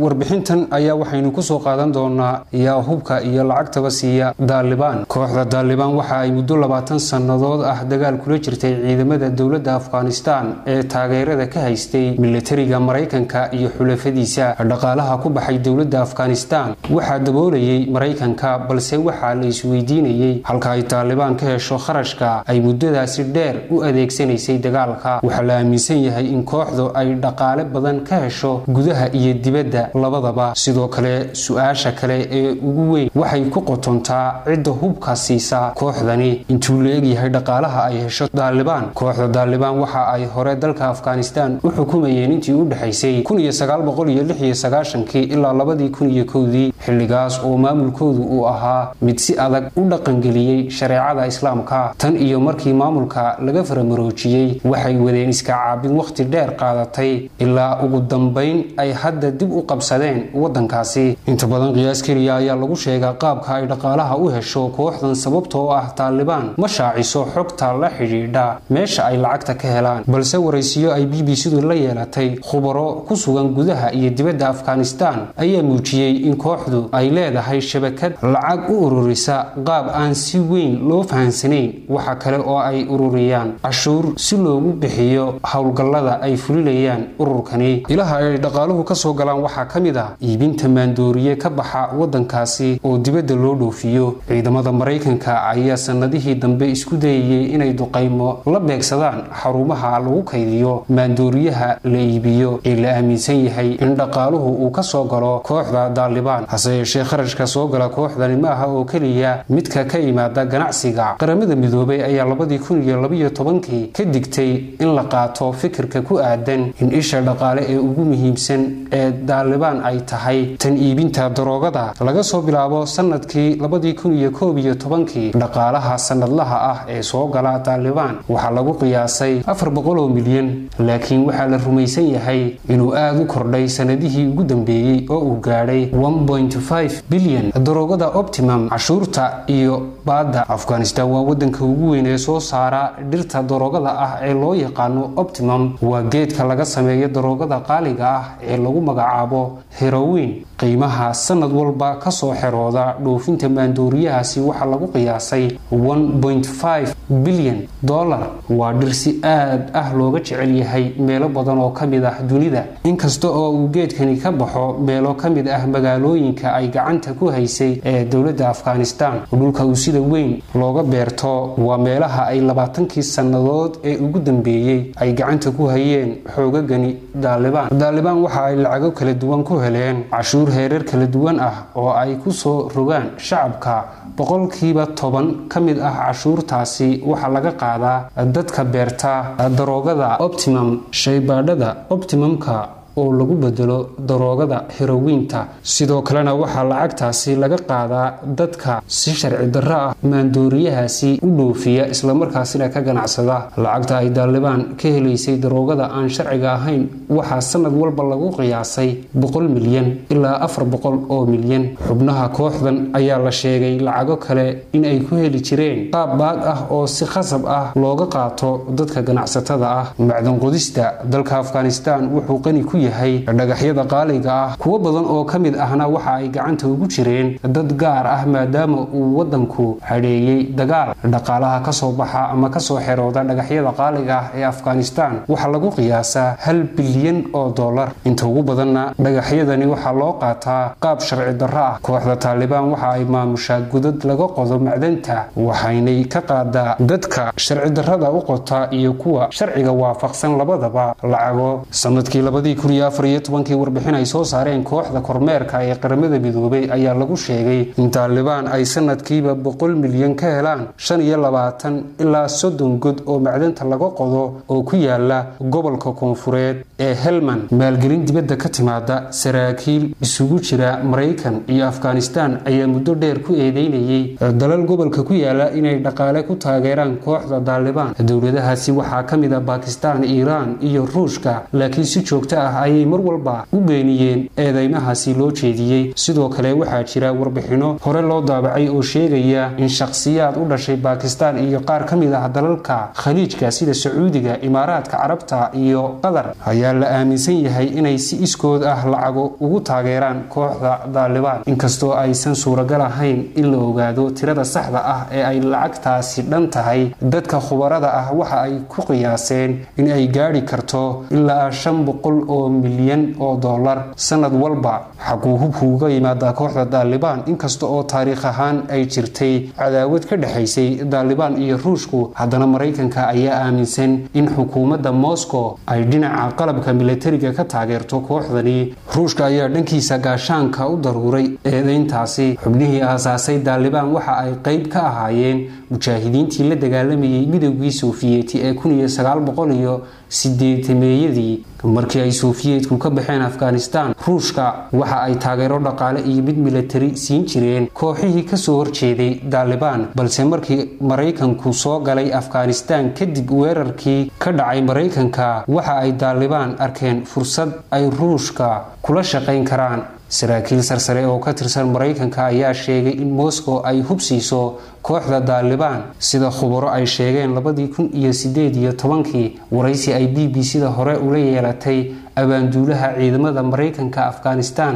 warbixintan ayaa waxaynu ku soo qaadan doonaa yaa hubka iyo lacagtaba siiya Taliban. Kooxda Taliban waxa ay muddo 20 sanadood ah dagaal kula jirtay ciidamada dawladda Afghanistan ee taageerada ka haystay militariga Mareykanka iyo xulafadiisa. Dhaqaalaha ku baxay dawladda Afghanistan waxa daboolayay Mareykanka, balse waxa la isweydiinayay halka ay Taliban ka hesho kharashka ay muddadaasi dheer u adeegsanaysay dagaalka. Waxa la aaminsan yahay in kooxdu ay dhaqaale badan ka hesho gudaha iyo dibadda labadaba. Sidoo kale su'aasha kale ee ugu weyn waxay ku qotontaa cidda hubka siisa kooxdani intuu leeyahay dhaqaalaha ay hesho Taliban. Kooxda Taliban waxa ay hore dalka Afghanistan u xukumayeen intii u dhaxaysay 1996 ilaa 2001 xilligaas oo maamulkoodu uu ahaa mid si adag u dhaqangeliyay shareecada Islaamka. Tan iyo markii maamulka laga faramaroojiyay waxay wadeen iska caabin waqti dheer qaadatay ilaa ugu dambeyn ay hadda dib u qabsadeen wadankaasi. Inta badan qiyaas kaliya ayaa lagu sheegaa qaabka ay dhaqaalaha u hesho kooxdan sababtoo ah Taliban ma shaaciso xogta la xiriirta meesha ay lacagta ka helaan, balse waraysiyo ay BBC-du la yeelatay khubaro ku sugan gudaha iyo dibadda Afghanistan ayaa muujiyay in kooxdu ay leedahay shabakad lacag u ururisa qaab aan si weyn loo fahansanayn. waxa kale oo ay ururiyaan cashuur si loogu bixiyo hawlgallada ay fulinayaan ururkani. ilaha ay dhaqaaluhu ka soo galaan waxa kamid ah iibinta maandooriye ka baxa wadankaasi oo dibadda loo dhoofiyo. ciidamada Mareykanka ayaa sanadihii dambe isku dayay inay duqeymo la beegsadaan xarumaha lagu kaydiyo maandooriyaha la iibiyo ee la aaminsan yahay in dhaqaaluhu uu ka soo galo kooxda Taliban. hase yeeshee kharashka soo gala kooxdani ma aha oo kaliya midka ka yimaada ganacsiga. qaramada midoobay ayaa 2012 ka digtay in la qaato fikirka ku aadan in isha dhaqaale ee ugu muhiimsan ee Taliban ay tahay tan iibinta daroogada. laga soo bilaabo sanadkii 2011 dhaqaalaha sanadlaha ah ee soo gala Taliban waxa lagu qiyaasay 400 milyan, laakiin waxa la rumaysan yahay inuu aad u kordhay sanadihii ugu dambeeyay oo uu gaadhay 1.5 bilyan. daroogada Optimum, cashuurta iyo baadda. Afghanistan waa wadanka ugu weyn ee soo saara dhirta daroogada ah ee loo yaqaano Optimum. waa geedka laga sameeyo daroogada qaaliga ah ee lagu magacaabo heroin. qiimaha sanad walba ka soo xirooda dhoofinta maandooriyahaasi waxa lagu qiyaasay 1.5 bilyan dollar. waa dhir si aad ah looga jecel yahay meelo badan oo kamid ah dunida, inkasta oo uu geedkani ka baxo meelo kamid ah magaalooyinka ay gacanta ku haysay ee dawladda Afghanistan. dhulka uu sida weyn looga beerto waa meelaha ay 20 sanadood ee ugu dambeeyay ay gacanta ku hayeen xoogagani Taliban. Taliban waxa ay lacago kala duwan ku heleen cashuur heerar kala duwan ah oo ay ku soo rogaan shacabka. 10% kamid ah cashuurtaasi waxa laga qaadaa dadka beerta daroogada Optimum. shaybaadhada Optimumka oo lagu bedelo daroogada herointa. sidoo kalena waxa lacagtaasi laga qaadaa dadka si sharci darro ah maandooriyahaasi u dhoofiya isla markaasina ka ganacsada. lacagta ay Taliban ka helaysay daroogada aan sharciga ahayn waxa sanad walba lagu qiyaasay 100 milyan ilaa 400 milyan. xubnaha kooxdan ayaa la sheegay lacago kale in ay ku heli jireen qaab baad ah oo si khasab ah looga qaato dadka ganacsatada ah. macdan qodista dalka Afghanistan wuxuu qani ku yahay dhagaxyada qaaliga ah. kuwa badan oo kamid ahna waxa ay gacanta ugu jireen dad gaar ah maadaama uu wadanku hareeyay dagaal. dhaqaalaha ka soo baxa ama ka soo xirooda dhagaxyada qaaliga ah ee Afghanistan waxa lagu qiyaasaa 1 bilyan oo dollar. inta ugu badanna dhagaxyadani waxa loo qaataa qaab sharci darro ah. kooxda Taliban waxa ay maamushaa gudad laga qodo macdanta, waxaynay ka qaadaa dadka sharci darrada u qota iyo kuwa sharciga waafaqsan labadaba lacago. sanadkii 2014 warbixin ay soo saareen kooxda kormeerka ee qaramada midoobay ayaa lagu sheegay in Taliban ay sanadkiiba 100 milyan ka helaan 25 ilaa 30 god oo macdanta laga qodo oo ku yaala gobolka koonfureed ee Helmand. maalgelin dibadda ka timaada saraakiil isugu jira Mareykan iyo Afghanistan ayaa muddo dheer ku eedeynayay dalal gobolka ku yaala inay dhaqaale ku taageeraan kooxda Taliban. dawladahaasi waxaa kamid ah Pakistan, Iran iyo Ruushka, laakiin si joogto ah ayay mar walba u beeniyeen eedeymahaasi loo jeediyey. sidoo kale waxaa jira warbixino hore loo daabacay oo sheegaya in shakhsiyaad u dhashay Pakistan iyo qaar ka mid ah dalalka khaliijka sida Sacuudiga, Imaaraadka Carabta iyo Qatar ayaa la aaminsan yahay inay si iskood ah lacago ugu taageeraan kooxda Taliban, inkastoo aysan suuragal ahayn in la ogaado tirada saxda ah ee ay lacagtaasi dhan tahay. dadka khubarada ah waxa ay ku qiyaaseen in ay gaari karto ilaa 500 oo milyan oo dollar sanad walba. xaguu hubku uga yimaada kooxda Taliban inkasta oo taariikh ahaan ay jirtay cadaawad ka dhaxaysay Taliban iyo Ruushku, haddana Mareykanka ayaa aaminsan in xukuumadda Moscow ay dhinaca qalabka militariga ka taageerto kooxdani. Ruushka ayaa dhankiisa gaashaanka u daruuray eedeyntaasi. xubnihii aasaasay Taliban waxa ay qayb ka ahaayeen mujaahidiintii la dagaalamayay midowgii Sofiyeeti ee 1980meeyadii. markii ay Sofiyeetku ka baxeen Afghanistan, Ruushka waxa ay taageero dhaqaale iyo mid militari siin jireen kooxihii ka soo horjeeday Taliban, balse markii Mareykanku soo galay Afghanistan kadib weerarkii ka dhacay Mareykanka, waxa ay Taliban arkeen fursad ay Ruushka kula shaqeyn karaan. saraakiil sarsare oo ka tirsan Mareykanka ayaa sheegay in Moscow ay hubsiiso kooxda Taliban sida khubaro ay sheegeen 2018 waraysi ay BBC-da hore ula yeelatay abaanduulaha ciidamada Mareykanka Afghanistan.